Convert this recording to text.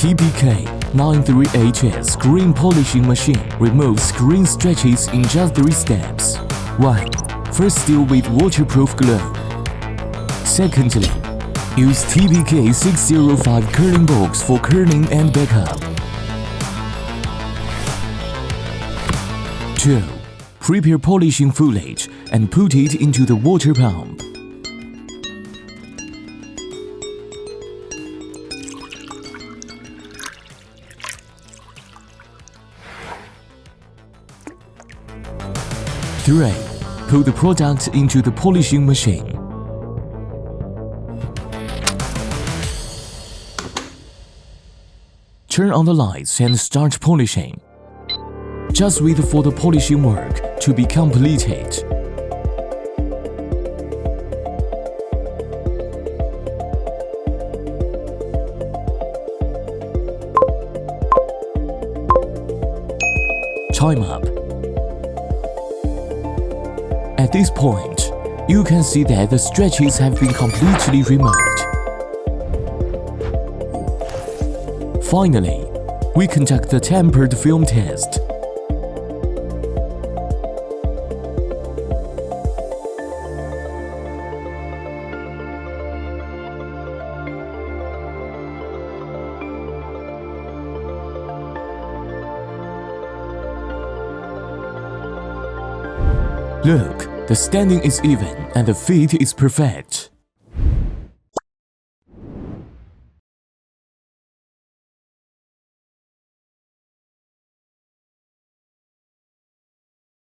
TBK-938S screen polishing machine removes screen stretches in just 3 steps. 1. First, deal with waterproof glue. Secondly, use TBK-605 curling box for curling and backup. 2. Prepare polishing fluid and put it into the water pump. 3. Put the product into the polishing machine. Turn on the lights and start polishing. Just wait for the polishing work to be completed. Time up. At this point, you can see that the stretches have been completely removed. Finally, we conduct the tempered film test. Look, the standing is even and the fit is perfect.